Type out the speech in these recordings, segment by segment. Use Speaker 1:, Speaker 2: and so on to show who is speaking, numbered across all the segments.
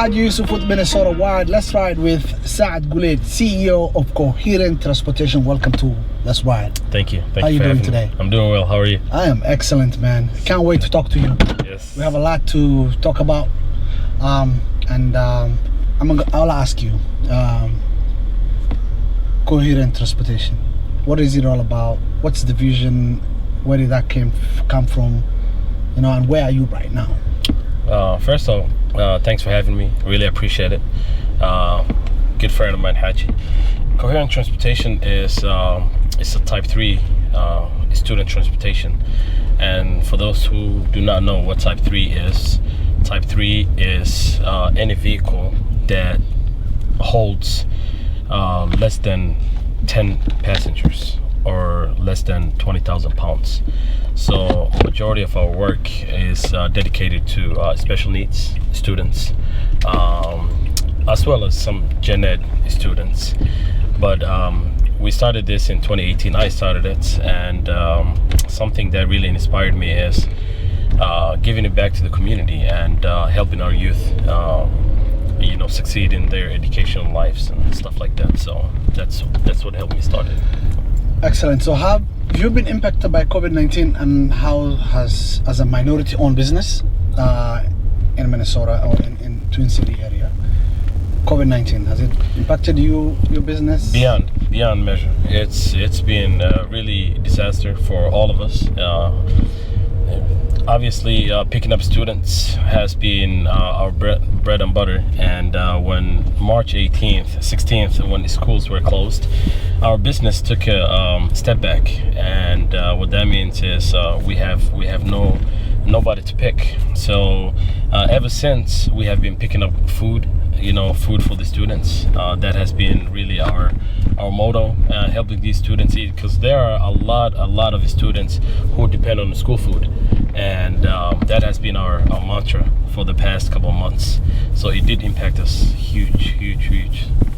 Speaker 1: Haji Yusuf with Minnesota Wired. Let's Ride with Sacad Guled, CEO of Coherent Transportation. Welcome to Let's Ride.
Speaker 2: Thank you.
Speaker 1: How are you doing today?
Speaker 2: I'm doing well. How are you?
Speaker 1: I am excellent, man. Can't wait to talk to you.
Speaker 2: Yes.
Speaker 1: We have a lot to talk about. I'll ask you, Coherent Transportation. What is it all about? What's the vision? Where did that come from? You know, and where are you right now?
Speaker 2: First of all, thanks for having me. Really appreciate it. Good friend of mine, Haji. Coherent Transportation is it's a Type 3 student transportation. And for those who do not know what Type 3 is any vehicle that holds less than 10 passengers or less than 20,000 pounds. So majority of our work is dedicated to special needs students, as well as some gen ed students. But we started this in 2018. I started it, and something that really inspired me is giving it back to the community and helping our youth succeed in their educational lives and stuff like that. So that's what helped me start it.
Speaker 1: Excellent. So have you been impacted by COVID-19, and how has, as a minority-owned business in Minnesota or in Twin City area, COVID-19, has it impacted your business?
Speaker 2: Beyond measure. It's been really disaster for all of us. Obviously, picking up students has been our bread and butter, and when March 18th, 16th, when the schools were closed, our business took a step back, and what that means is we have nobody to pick. So ever since, we have been picking up food for the students. That has been really our motto, helping these students eat, because there are a lot of students who depend on the school food, and that has been our mantra for the past couple of months. So it did impact us huge.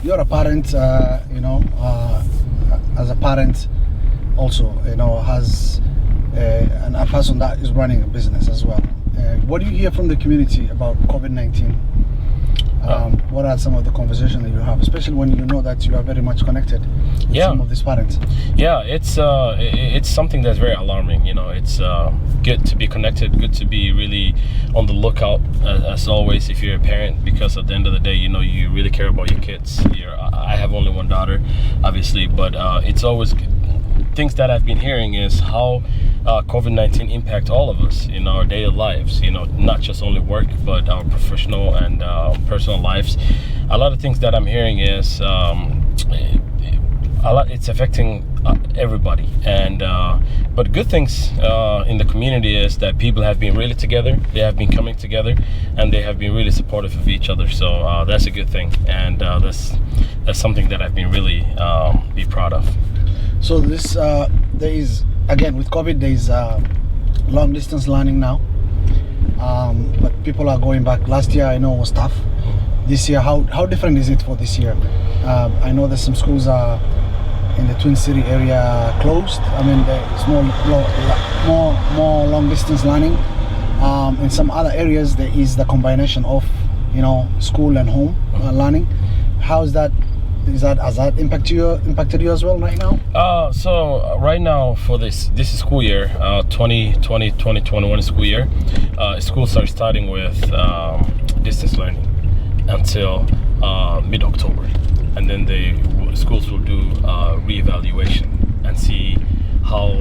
Speaker 1: You're a parent, as a parent also, has and a person that is running a business as well. What do you hear from the community about COVID-19? What are some of the conversations that you have, especially when you know that you are very much connected with some of these parents?
Speaker 2: Yeah, it's something that's very alarming. It's good to be connected, good to be really on the lookout, as always, if you're a parent, because at the end of the day, you really care about your kids. I have only one daughter, obviously, but it's always good. Things that I've been hearing is how COVID-19 impact all of us in our daily lives, not just only work, but our professional and personal lives. A lot of things that I'm hearing is it's affecting everybody, and but good things in the community is that people have been really together. They have been coming together, and they have been really supportive of each other. So that's a good thing, and that's something that I've been really be proud of.
Speaker 1: So this there is, again, with COVID, there is long distance learning now, but people are going back. Last year I know was tough. This year, how different is it for this year? I know that some schools are in the Twin City area closed. I mean, there's more long distance learning. In some other areas there is the combination of school and home learning. How is that? Has that impacted you as well right now?
Speaker 2: So right now for this school year, 2020-2021 school year, schools are starting with distance learning until mid-October, and then the schools will do reevaluation and see how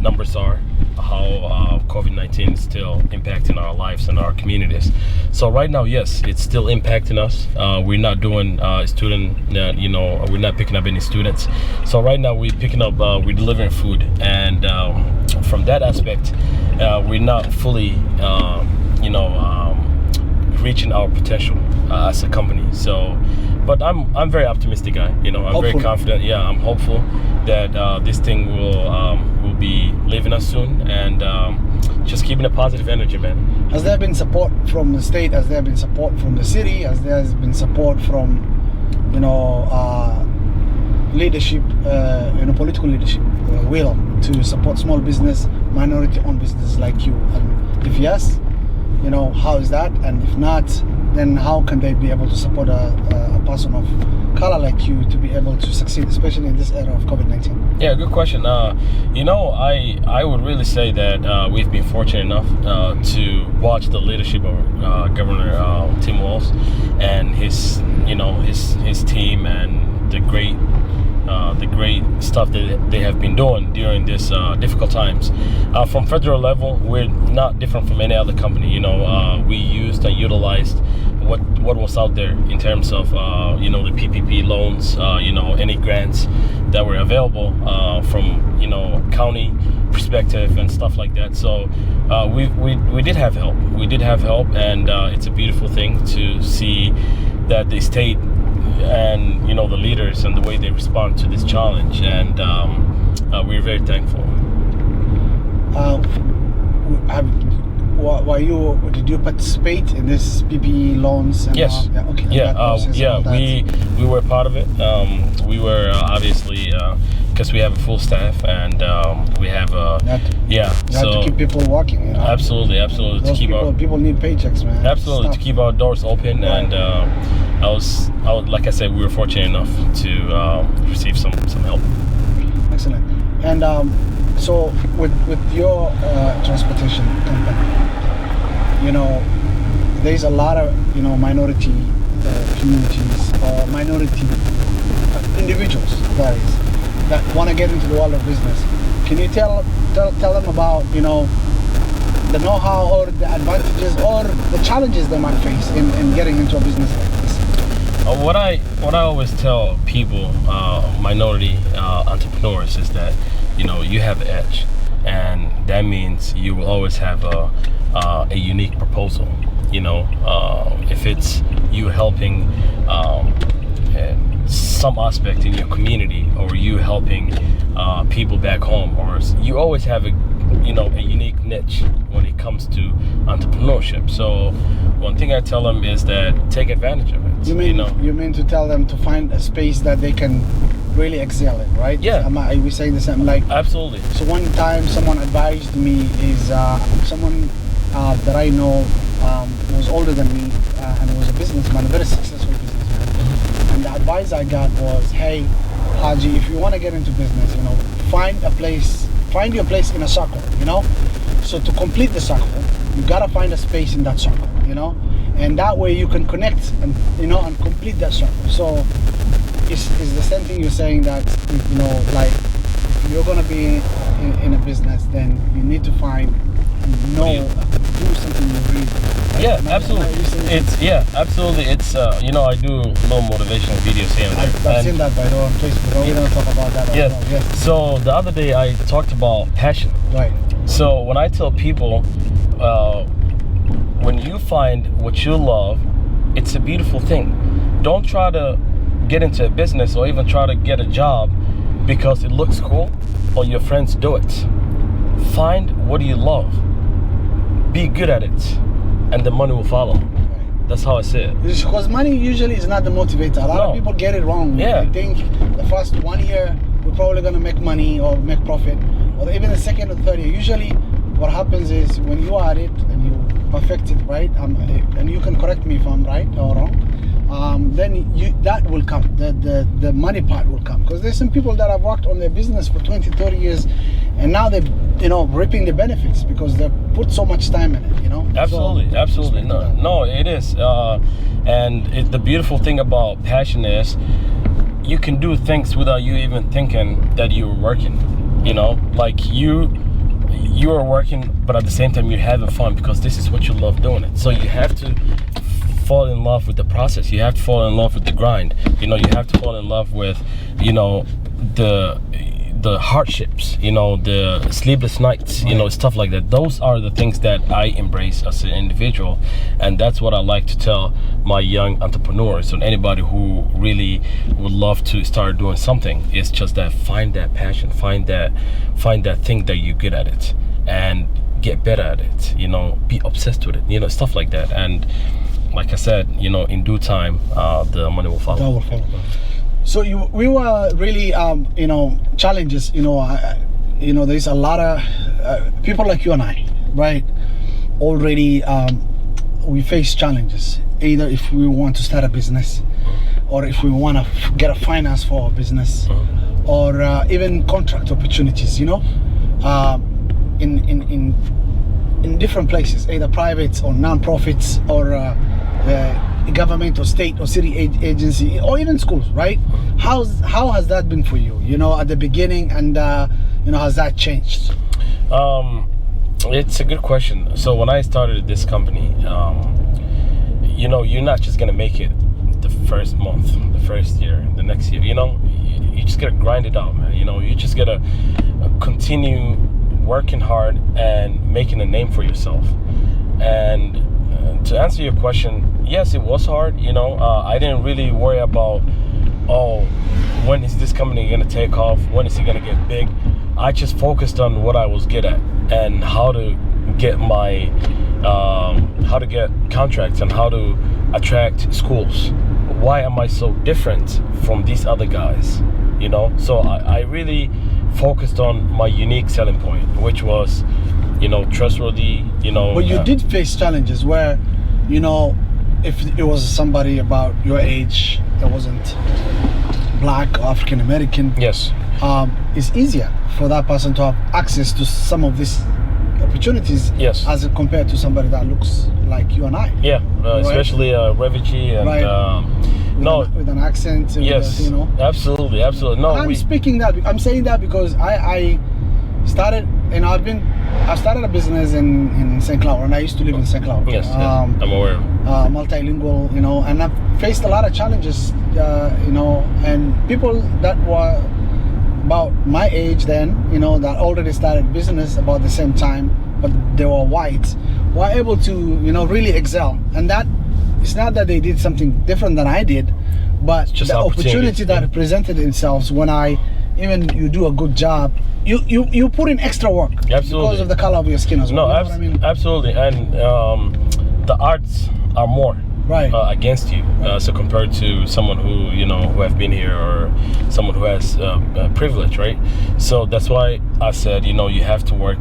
Speaker 2: numbers are, how COVID-19 is still impacting our lives and our communities. So right now, yes, it's still impacting us. We're not doing we're not picking up any students. So right now we're picking up, we're delivering food, and from that aspect, we're not fully, reaching our potential as a company. So, but I'm very optimistic guy. I'm very confident. Yeah, I'm hopeful that this thing will be leaving us soon, and just keeping a positive energy, man.
Speaker 1: Has there been support from the state? Has there been support from the city? Has there been support from leadership, political leadership, will to support small business, minority-owned business like you? And if yes, how is that? And if not, then how can they be able to support a person of color like you to be able to succeed, especially in this era of COVID-19?
Speaker 2: Yeah, good question. I would really say that we've been fortunate enough to watch the leadership of Governor Tim Walz and his team and the great stuff that they have been doing during this difficult times. From federal level, we're not different from any other company. We used and utilized what was out there in terms of the PPP loans, any grants that were available from county perspective and stuff like that. So we did have help. We did have help, and it's a beautiful thing to see that the state and the leaders and the way they respond to this challenge, and we're very thankful.
Speaker 1: Did you participate in this PPE loans? And
Speaker 2: Yes. We were part of it. We were obviously because we have a full staff, and we have
Speaker 1: you have to keep people working.
Speaker 2: Absolutely
Speaker 1: Those people need paychecks, man.
Speaker 2: Absolutely, to keep our doors open, right. And I was like I said, we were fortunate enough to receive some help.
Speaker 1: Excellent. And so with your transportation company, there's a lot of minority communities or minority individuals that want to get into the world of business. Can you tell them about the know-how or the advantages or the challenges they might face in getting into a business like this?
Speaker 2: What I always tell people, minority entrepreneurs, is that you have an edge, and that means you will always have a unique proposal. If it's you helping some aspect in your community, or you helping people back home, or you always have a unique niche when it comes to entrepreneurship. So one thing I tell them is that take advantage of it.
Speaker 1: You mean to tell them to find a space that they can really excel in, right?
Speaker 2: Yeah.
Speaker 1: Are we saying the same?
Speaker 2: Absolutely.
Speaker 1: So one time someone advised me is someone that I know was older than me and was a businessman, a very successful businessman. Mm-hmm. And the advice I got was, hey, Haji, if you want to get into business, find your place in a circle, So to complete the circle, you gotta find a space in that circle, and that way you can connect and and complete that circle. So it's the same thing you're saying, that if you're gonna be in a business, then you need to do something you really do. Right?
Speaker 2: Yeah, absolutely. Absolutely. It's I do little motivational videos here and there.
Speaker 1: I've seen that, by the way, on Facebook. We're gonna talk about that.
Speaker 2: Yes. So the other day I talked about passion.
Speaker 1: Right.
Speaker 2: So when I tell people, when you find what you love, it's a beautiful thing. Don't try to get into a business or even try to get a job because it looks cool or your friends do it. Find what you love. Be good at it, and the money will follow. Right. That's how I see it.
Speaker 1: Because money usually is not the motivator. A lot of people get it wrong.
Speaker 2: Yeah.
Speaker 1: They think the first 1 year we're probably gonna make money or make profit, or even the second or third year. Usually, what happens is when you are at it and you perfect it, right? And you can correct me if I'm right or wrong. Then that will come. The money part will come, because there's some people that have worked on their business for 20, 30 years, and now they're reaping the benefits because they put so much time in it.
Speaker 2: Absolutely. No, it is. And the beautiful thing about passion is you can do things without you even thinking that you're working. Like you are working, but at the same time you're having fun because this is what you love doing it. So you have to fall in love with the process. You have to fall in love with the grind. You have to fall in love with the hardships, the sleepless nights, stuff like that. Those are the things that I embrace as an individual, and that's what I like to tell my young entrepreneurs and anybody who really would love to start doing something. It's just that find that passion, find that thing that you're good at it, and get better at it. Be obsessed with it. Stuff like that. And like I said, in due time, the money will follow.
Speaker 1: That will follow. So we were really, challenges. There's a lot of people like you and I, right? Already we face challenges, either if we want to start a business, or if we want to get a finance for our business, or even contract opportunities, you know, in different places, either private or non-profits, or government or state or city agency, or even schools, right? How has that been for you, you know, at the beginning, and you know, has that changed?
Speaker 2: It's a good question. So when I started this company, you know, you're not just gonna make it the first month, the first year, the next year. You know, you just gotta grind it out, man. You know, you just gotta continue working hard and making a name for yourself. And to answer your question, yes, it was hard. You know, I didn't really worry about, oh, when is this company gonna take off? When is it gonna get big? I just focused on what I was good at and how to get my how to get contracts and how to attract schools. Why am I so different from these other guys? You know, so I really focused on my unique selling point, which was, you know, trustworthy. You know,
Speaker 1: but you did face challenges where, you know, if it was somebody about your age that wasn't Black or African American,
Speaker 2: yes,
Speaker 1: it's easier for that person to have access to some of these opportunities,
Speaker 2: yes,
Speaker 1: as compared to somebody that looks like you and I.
Speaker 2: Yeah,
Speaker 1: right?
Speaker 2: Especially a refugee and
Speaker 1: with an accent.
Speaker 2: Yes,
Speaker 1: you know,
Speaker 2: absolutely. No,
Speaker 1: I'm saying that because I started, you know, I started a business in St. Cloud, and I used to live in St. Cloud.
Speaker 2: Yes, I'm aware.
Speaker 1: Multilingual, you know, and I've faced a lot of challenges, you know, and people that were about my age then, you know, that already started business about the same time, but they were white, were able to, you know, really excel. And that, it's not that they did something different than I did, but
Speaker 2: just
Speaker 1: the opportunity that presented themselves when you do a good job, you put in extra work.
Speaker 2: Absolutely.
Speaker 1: Because of the color of your skin as well.
Speaker 2: No,
Speaker 1: you know what I mean?
Speaker 2: Absolutely. And the odds are more against you, so compared to someone who, you know, who have been here, or someone who has privilege, right? So that's why I said, you know, you have to work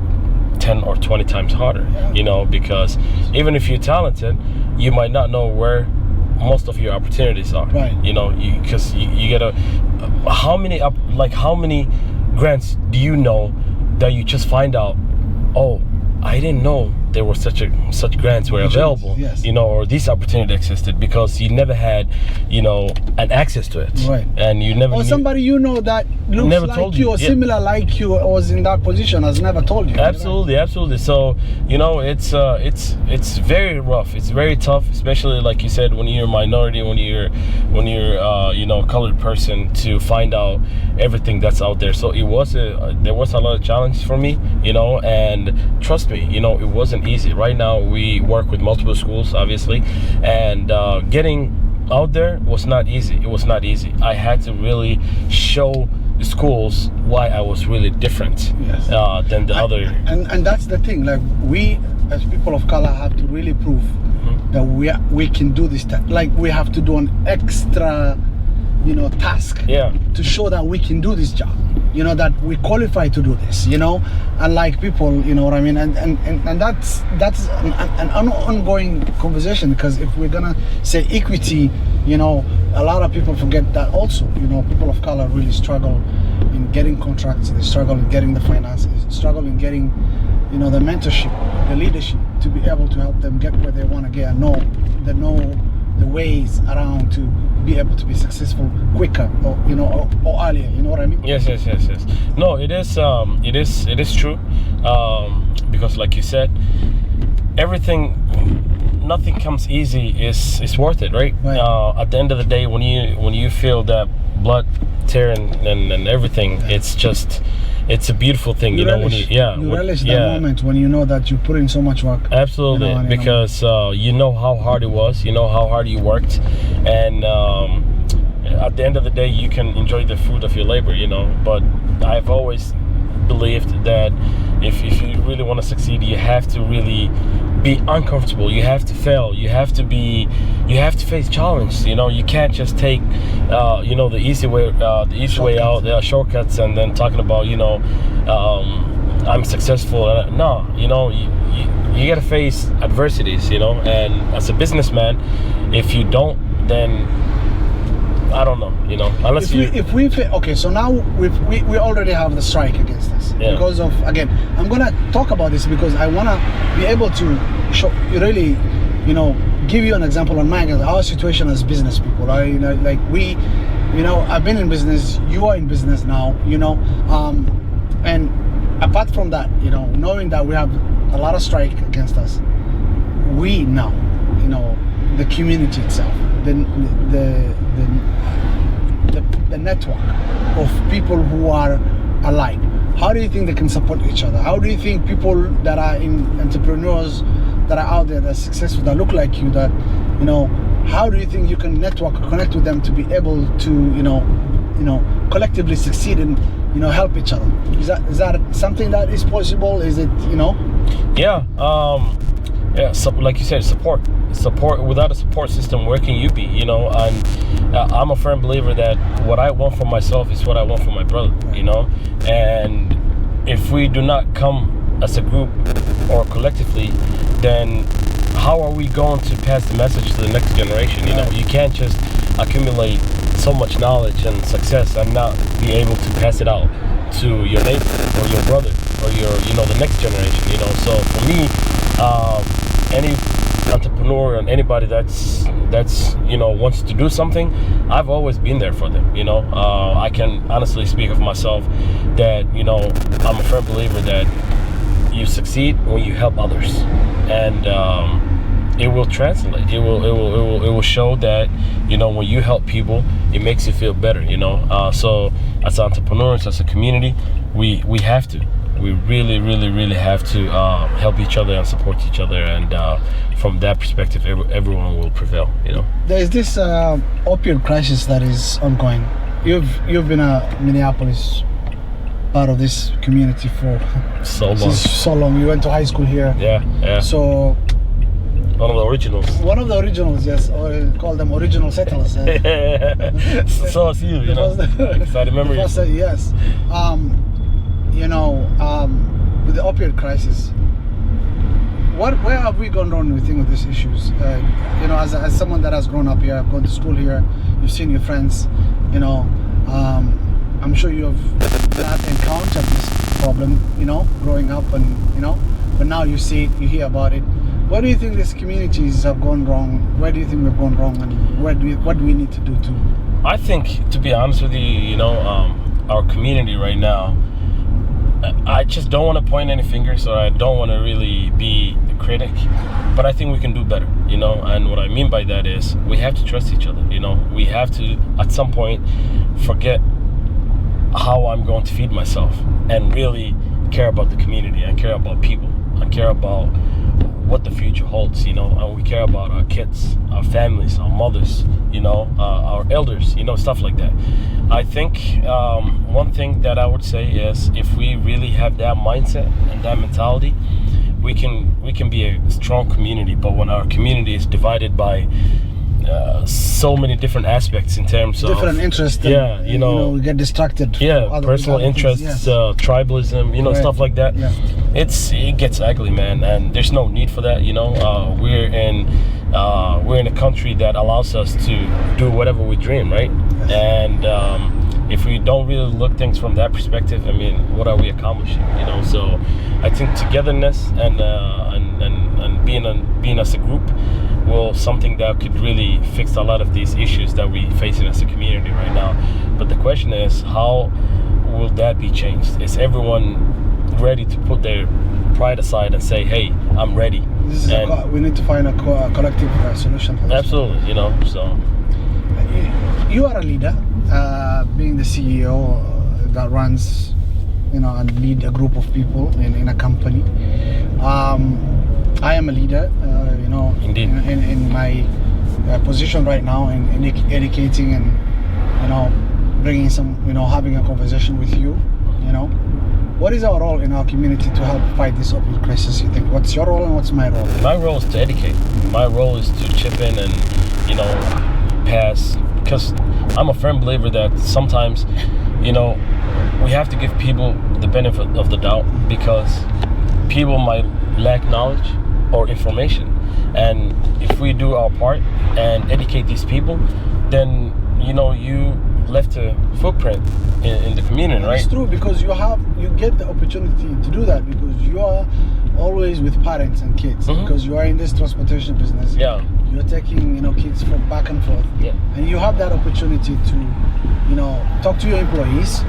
Speaker 2: 10 or 20 times harder, you know, because even if you're talented, you might not know where most of your opportunities are, you know, because you gotta, how many grants do you know that you just find out, oh, I didn't know there were such grants were available, you know, or this opportunity existed, because you never had, you know, an access to it, and you never
Speaker 1: or somebody, you know, that looks
Speaker 2: never
Speaker 1: like
Speaker 2: told
Speaker 1: you or similar like you, or was in that position, has never told you.
Speaker 2: Absolutely, absolutely. So, you know, it's very rough, it's very tough, especially like you said, when you're a minority, when you're you know, colored person, to find out everything that's out there. So there was a lot of challenges for me, you know, and trust me, you know, it wasn't easy. Right now we work with multiple schools, obviously, and getting out there was not easy. It was not easy. I had to really show the schools why I was really different than the other.
Speaker 1: And that's the thing, like, we as people of color have to really prove that we can do this. Like, we have to do an extra, you know, task to show that we can do this job, you know, that we qualify to do this, you know, unlike people, you know what I mean? And that's an ongoing conversation, because if we're gonna say equity, you know, a lot of people forget that also, you know, people of color really struggle in getting contracts, they struggle in getting the finances, struggle in getting, you know, the mentorship, the leadership, to be able to help them get where they want to get, and know the ways around to be able to be successful quicker, or, you know, or earlier, you know what I mean?
Speaker 2: Yes. No, it is true, because like you said, nothing comes easy is worth it, right? At the end of the day, when you feel that blood tearing and everything, it's a beautiful thing, you know, when you
Speaker 1: relish that moment when you know that you put in so much work.
Speaker 2: Absolutely, you know, because you know how hard it was, you know how hard you worked, and at the end of the day, you can enjoy the fruit of your labor, you know. But I've always believed that if you really want to succeed, you have to really be uncomfortable. You have to fail. You have to face challenges. You know, you can't just take you know, the easy way out, shortcuts, and then talking about, you know, I'm successful. No, you know, you gotta face adversities, you know. And as a businessman, if you don't, then I don't know, you know, unless
Speaker 1: okay, so now we already have the strike against us because of, again, I'm gonna talk about this because I wanna be able to show really, you know, give you an example on our situation as business people. I've been in business, you are in business now, you know, and apart from that, you know, knowing that we have a lot of strike against us, we now, you know, the community itself, the network of people who are alike. How do you think they can support each other? How do you think people that are entrepreneurs that are out there, that are successful, that look like you, that, you know, how do you think you can network or connect with them to be able to, you know, collectively succeed and, you know, help each other? Is that something that is possible? Is it, you know?
Speaker 2: Yeah. So, like you said, support. Without a support system, where can you be? You know, and I'm a firm believer that what I want for myself is what I want for my brother. You know, and if we do not come as a group or collectively, then how are we going to pass the message to the next generation? You know, you can't just accumulate so much knowledge and success and not be able to pass it out to your neighbor or your brother or your, you know, the next generation. You know, so for me, any entrepreneur and anybody that's you know, wants to do something, I've always been there for them. You know, I can honestly speak of myself that, you know, I'm a firm believer that you succeed when you help others, and it will translate. It will show that, you know, when you help people, it makes you feel better. You know, so as entrepreneurs, as a community, we have to. We really have to help each other and support each other, and from that perspective, everyone will prevail. You know,
Speaker 1: there is this opioid crisis that is ongoing. You've been a Minneapolis part of this community for
Speaker 2: so long.
Speaker 1: So long. You went to high school here.
Speaker 2: Yeah.
Speaker 1: So
Speaker 2: one of the originals.
Speaker 1: Yes, or call them original settlers.
Speaker 2: So is you know. I remember you.
Speaker 1: Yes. You know, with the opioid crisis, where have we gone wrong, you think, with these issues? You know, as someone that has grown up here, I've gone to school here, you've seen your friends, you know, I'm sure you have not encountered this problem, you know, growing up, and, you know, but now you see it, you hear about it. Where do you think these communities have gone wrong? Where do you think we've gone wrong, and what do we need to do to?
Speaker 2: I think, to be honest with you, you know, our community right now, I just don't want to point any fingers, or I don't want to really be a critic, but I think we can do better, you know. And what I mean by that is we have to trust each other. You know, we have to at some point forget how I'm going to feed myself and really care about the community and care about people and care about what the future holds, you know. And we care about our kids, our families, our mothers, you know, our elders, you know, stuff like that. I think one thing that I would say is, if we really have that mindset and that mentality, we can be a strong community. But when our community is divided by so many different aspects in terms of
Speaker 1: different interests,
Speaker 2: you know,
Speaker 1: we get distracted.
Speaker 2: Personal interests,
Speaker 1: yes.
Speaker 2: Tribalism, you know, stuff like that.
Speaker 1: Yeah.
Speaker 2: It gets ugly, man, and there's no need for that. You know, we're in a country that allows us to do whatever we dream, right? Yes. And if we don't really look things from that perspective, I mean, what are we accomplishing? You know, so I think togetherness and being as a group will something that could really fix a lot of these issues that we facing as a community right now. But the question is, how will that be changed? Is everyone ready to put their pride aside and say, "Hey, I'm ready"?
Speaker 1: We need to find a collective solution for this.
Speaker 2: Absolutely, you know. So
Speaker 1: you are a leader, being the CEO that runs, you know, and lead a group of people in a company. I am a leader, you know, in my position right now, in educating and, you know, bringing some, you know, having a conversation with you, you know. What is our role in our community to help fight this opioid crisis, you think? What's your role and what's my role?
Speaker 2: My role is to educate. My role is to chip in and, you know, pass, because I'm a firm believer that sometimes, you know, we have to give people the benefit of the doubt, because people might lack knowledge, or information. And if we do our part and educate these people, then you left a footprint in the community, right?
Speaker 1: It's true, because you get the opportunity to do that because you are always with parents and kids, because you are in this transportation business.
Speaker 2: Yeah.
Speaker 1: You're taking kids from back and forth.
Speaker 2: Yeah.
Speaker 1: And you have that opportunity to talk to your employees,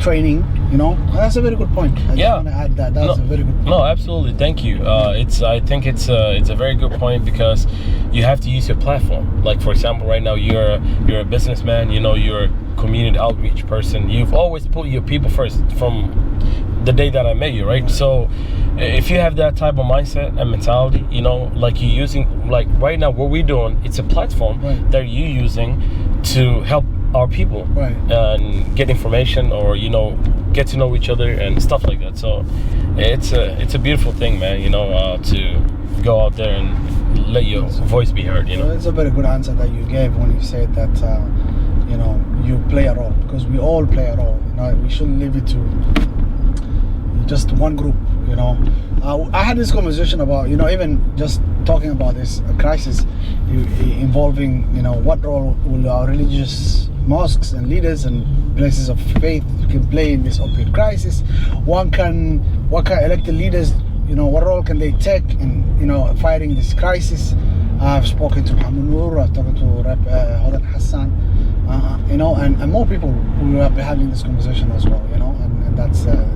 Speaker 1: training, and that's a very good point. I just want to add that. That's a very good point.
Speaker 2: No, absolutely. Thank you. I think it's a very good point, because you have to use your platform. Like, for example, right now you're a businessman, you're a community outreach person. You've always put your people first from the day that I met you, right? So if you have that type of mindset and mentality, like you're using, like right now what we're doing, it's a platform that you're using to help our people and get information, or get to know each other and stuff like that. So it's a beautiful thing, man, to go out there and let your voice be heard.
Speaker 1: Well, it's a very good answer that you gave when you said that you play a role, because we all play a role. We shouldn't leave it to just one group. I had this conversation about even just talking about this crisis involving what role will our religious mosques and leaders and places of faith can play in this opioid crisis. What can elected leaders, what role can they take in fighting this crisis? I've spoken to Muhammad Noor, I've talked to Rep Hodan Hassan, and more people who will be having this conversation as well, and that's the thing.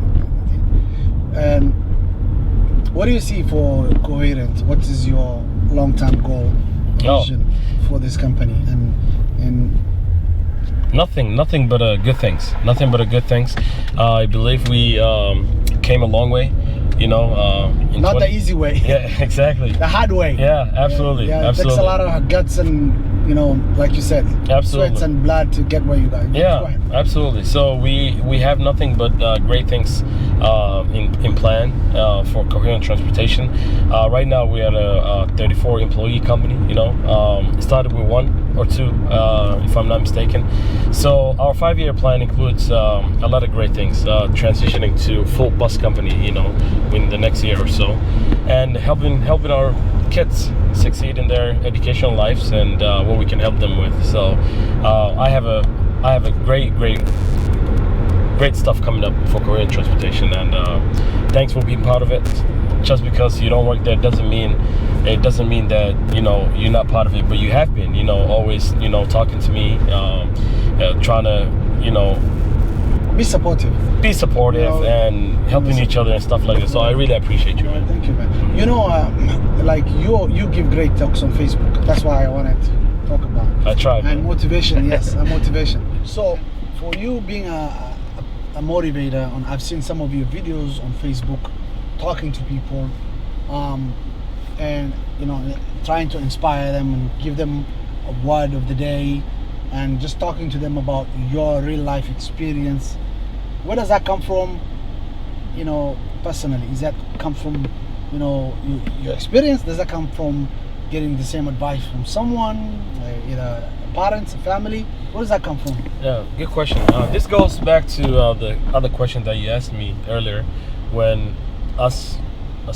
Speaker 1: And what do you see for Coherent? What is your long-term goal, vision for this company? And
Speaker 2: nothing but good things. Nothing but good things. I believe we came a long way.
Speaker 1: Not the easy way.
Speaker 2: Yeah, exactly.
Speaker 1: The hard way.
Speaker 2: Yeah, absolutely.
Speaker 1: Yeah, it
Speaker 2: absolutely.
Speaker 1: takes a lot of guts and like you said,
Speaker 2: absolutely,
Speaker 1: sweats and blood to get where you got.
Speaker 2: Yeah, absolutely. So we have nothing but great things in plan for Coherent Transportation. Right now we are a 34 employee company. It started with 1 or 2, if I'm not mistaken. So our 5-year plan includes a lot of great things, transitioning to full bus company, in the next year or so, and helping our kids succeed in their educational lives and what we can help them with. So I have a great stuff coming up for Coherent Transportation, and thanks for being part of it. Just because you don't work there doesn't mean that you're not part of it, but you have been, always talking to me, trying to
Speaker 1: be supportive,
Speaker 2: and helping each other and stuff like that. So I really appreciate you, man.
Speaker 1: Thank you, man. Like you give great talks on Facebook. That's why I wanted to talk about.
Speaker 2: I try.
Speaker 1: And motivation, yes, and motivation. So for you being a motivator, I've seen some of your videos on Facebook, talking to people, and trying to inspire them and give them a word of the day, and just talking to them about your real life experience. Where does that come from, personally? Does that come from, your experience? Does that come from getting the same advice from someone, either parents, family? Where does that come from?
Speaker 2: Yeah, good question. This goes back to the other question that you asked me earlier, when us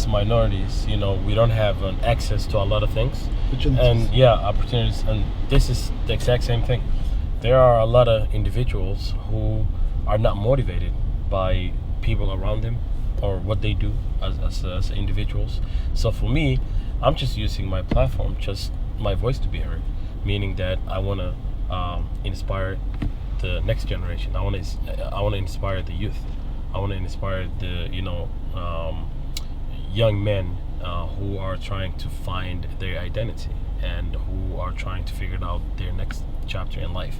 Speaker 2: minorities, we don't have an access to a lot of things. Opportunities. And this is the exact same thing. There are a lot of individuals who are not motivated by people around them or what they do as individuals. So for me, I'm just using my platform, just my voice to be heard, meaning that I want to inspire the next generation. I want to inspire the youth. I want to inspire the young men who are trying to find their identity and who are trying to figure out their next chapter in life.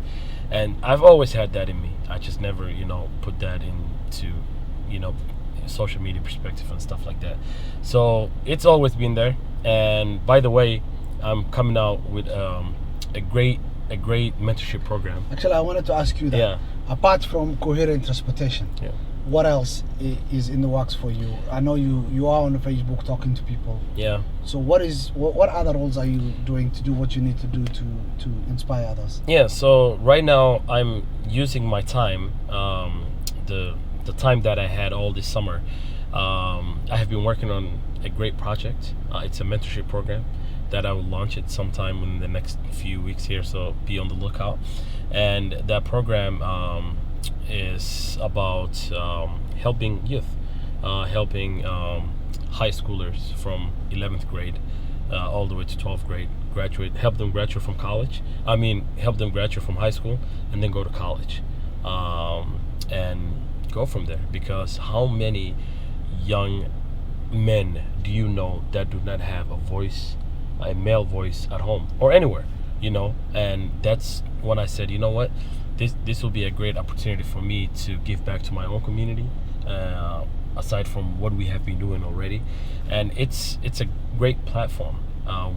Speaker 2: And I've always had that in me. I just never put that into social media perspective and stuff like that. So it's always been there. And by the way, I'm coming out with a great mentorship program.
Speaker 1: Actually, I wanted to ask you that.
Speaker 2: Yeah.
Speaker 1: Apart from Coherent Transportation, what else is in the works for you? I know you are on Facebook talking to people. Yeah. So what other roles are you doing to do what you need to do to inspire others? Yeah. So right now I'm using my time, the time that I had all this summer,
Speaker 2: I have been working on a great project. It's a mentorship program that I will launch it sometime in the next few weeks here, so be on the lookout. And that program is about helping youth, helping high schoolers from 11th grade all the way to 12th grade help them graduate from college. Help them graduate from high school and then go to college, and go from there. Because how many young men do you know that do not have a voice, a male voice at home or anywhere, And that's when I said, you know what, this will be a great opportunity for me to give back to my own community, aside from what we have been doing already. And it's a great platform.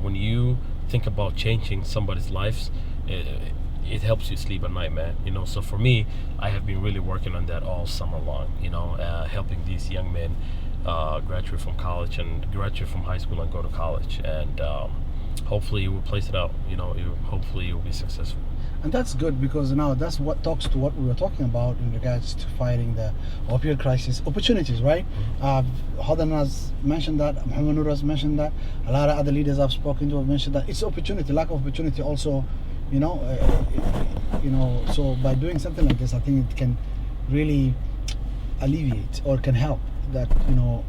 Speaker 2: When you think about changing somebody's lives, it helps you sleep at night, man. So for me, I have been really working on that all summer long, helping these young men graduate from college and graduate from high school and go to college. And hopefully you will place it out, hopefully you'll be successful.
Speaker 1: And that's good, because now that's what talks to what we were talking about in regards to fighting the opioid crisis. Opportunities, right? Hodan has mentioned that, Muhammad Nur has mentioned that, a lot of other leaders I've spoken to have mentioned that. It's opportunity, lack of opportunity also, so by doing something like this, I think it can really alleviate or can help that,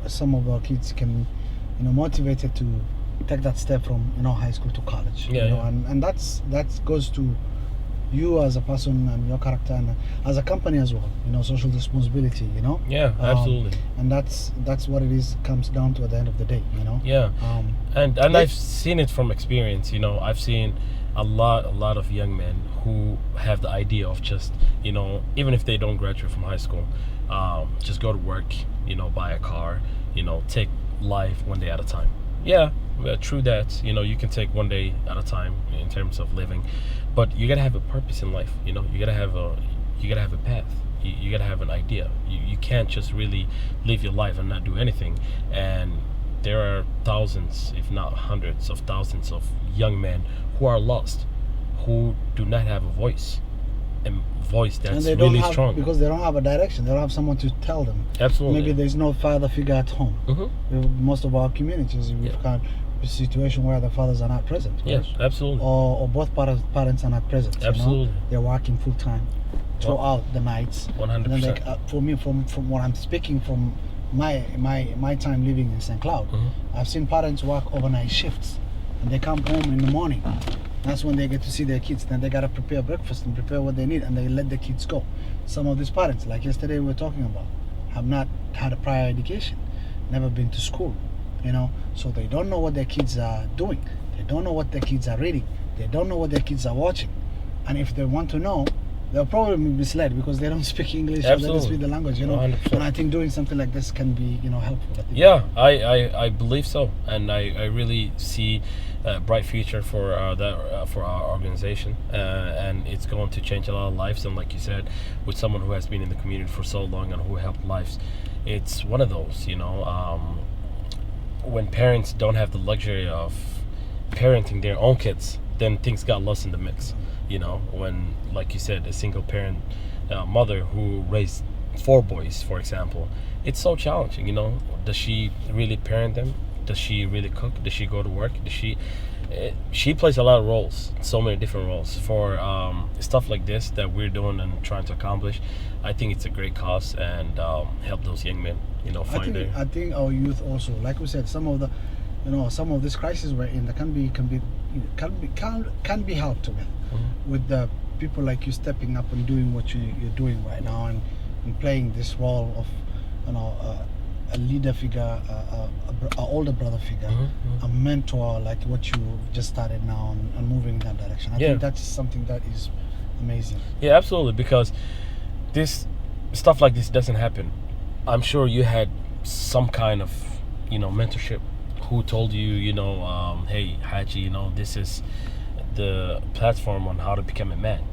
Speaker 1: some of our kids can, motivated to take that step from, high school to college. And that goes to you as a person and your character, and as a company as well, social responsibility,
Speaker 2: Absolutely.
Speaker 1: And that's what it is, comes down to at the end of the day,
Speaker 2: And I've seen it from experience. I've seen a lot of young men who have the idea of just, even if they don't graduate from high school, just go to work, buy a car, take life one day at a time. True that, you can take one day at a time in terms of living, but you gotta have a purpose in life. You gotta have a path. You gotta have an idea. You can't just really live your life and not do anything. And there are thousands, if not hundreds of thousands of young men who are lost, who do not have a voice, a voice that's really strong,
Speaker 1: because they don't have a direction. They don't have someone to tell them.
Speaker 2: Absolutely.
Speaker 1: Maybe there's no father figure at home. Most of our communities, we've got a situation where the fathers are not present.
Speaker 2: Yes, absolutely.
Speaker 1: Or both parents are not present.
Speaker 2: Absolutely.
Speaker 1: They're working full time throughout the nights.
Speaker 2: 100%.
Speaker 1: For me, from what I'm speaking from my time living in St. Cloud, I've seen parents work overnight shifts, and they come home in the morning. That's when they get to see their kids. Then they gotta prepare breakfast and prepare what they need, and they let the kids go. Some of these parents, like yesterday we were talking about, have not had a prior education, never been to school, so they don't know what their kids are doing. They don't know what their kids are reading. They don't know what their kids are watching. And if they want to know, they'll probably be misled because they don't speak English. Absolutely. Or they don't speak the language, 100%. And I think doing something like this can be, helpful.
Speaker 2: I believe so, and I really see a bright future for for our organization, and it's going to change a lot of lives. And like you said, with someone who has been in the community for so long and who helped lives, it's one of those, when parents don't have the luxury of parenting their own kids, then things got lost in the mix. When, like you said, a single parent mother who raised 4 boys, for example, it's so challenging. Does she really parent them? Does she really cook? Does she go to work? She plays a lot of roles, so many different roles. For stuff like this that we're doing and trying to accomplish, I think it's a great cause, and help those young men, find
Speaker 1: I think our youth also, like we said, some of this crisis we're in, that can be helped with the people like you stepping up and doing what you're doing right now, and playing this role of a leader figure, an older brother figure, a mentor, like what you just started now, and moving in that direction. I think that's something that is amazing.
Speaker 2: Yeah, absolutely, because this stuff like this doesn't happen. I'm sure you had some kind of mentorship who told you, hey Haji, this is the platform on how to become a man,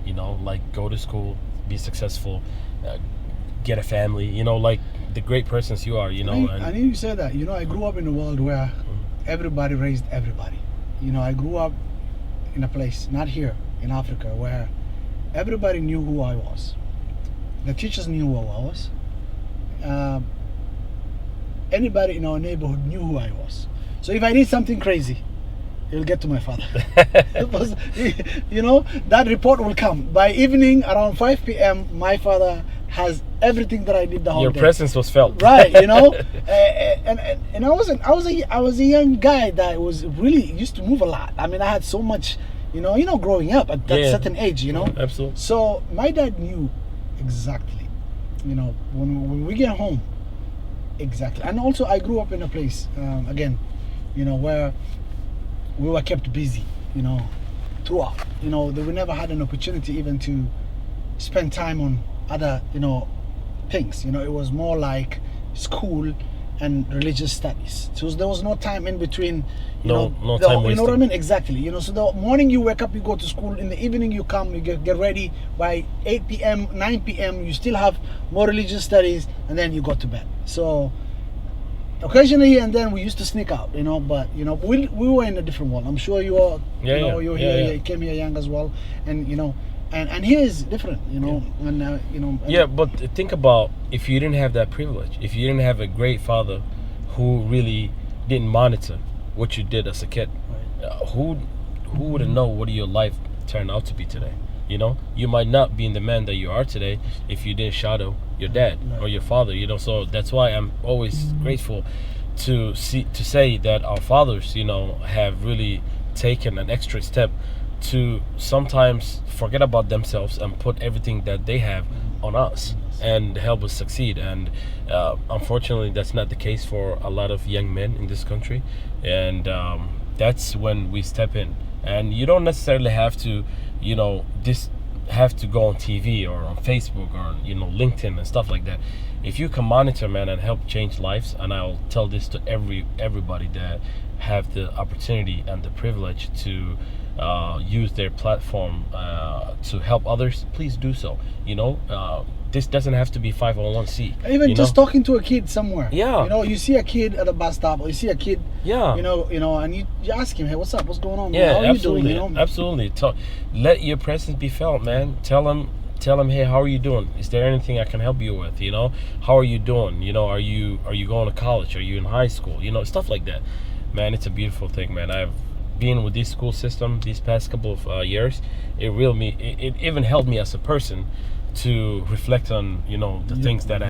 Speaker 2: like go to school, be successful, get a family, like the great persons you are,
Speaker 1: I need to say that, I grew up in a world where everybody raised everybody. I grew up in a place, not here in Africa, where everybody knew who I was. The teachers knew who I was. anybody in our neighborhood knew who I was. So if I did something crazy, it'll get to my father. It was, that report will come. By evening, around 5 p.m., my father has everything that I did the whole
Speaker 2: Your
Speaker 1: day.
Speaker 2: presence was felt.
Speaker 1: Right, and I was a young guy that was really used to move a lot. I mean, I had so much, growing up at that certain age,
Speaker 2: Absolutely.
Speaker 1: So my dad knew exactly, when we get home, exactly. And also I grew up in a place, again, where we were kept busy, throughout. That we never had an opportunity even to spend time on other, things. It was more like school and religious studies. So there was no time in between.
Speaker 2: No time wasting.
Speaker 1: You know what I mean? Exactly. So the morning you wake up, you go to school. In the evening you come, you get ready. By 8 p.m., 9 p.m., you still have more religious studies, and then you go to bed. So occasionally, and then we used to sneak out, but we were in a different world. I'm sure you all, you came here young as well, and and here is different, and
Speaker 2: but think about if you didn't have that privilege, if you didn't have a great father who really didn't monitor what you did as a kid, who would have known what your life turned out to be today? You might not be the man that you are today if you didn't shadow your dad or your father. So that's why I'm always grateful to say that our fathers, have really taken an extra step to sometimes forget about themselves and put everything that they have on us and help us succeed. And unfortunately, that's not the case for a lot of young men in this country. And that's when we step in. And you don't necessarily have to, have to go on TV or on Facebook or LinkedIn and stuff like that. If you can monitor, man, and help change lives, and I'll tell this to everybody that have the opportunity and the privilege to use their platform to help others, please do so. This doesn't have to be 501c.
Speaker 1: Even just talking to a kid somewhere.
Speaker 2: Yeah.
Speaker 1: You see a kid at a bus stop, or you see a kid.
Speaker 2: Yeah.
Speaker 1: And you ask him, hey, what's up? What's going on?
Speaker 2: Yeah,
Speaker 1: How are
Speaker 2: absolutely.
Speaker 1: you doing?
Speaker 2: Absolutely. Let your presence be felt, man. Tell him, hey, how are you doing? Is there anything I can help you with? How are you doing? Are you going to college? Are you in high school? Stuff like that. Man, it's a beautiful thing, man. I've been with this school system these past couple of years. It even helped me as a person to reflect on the things that I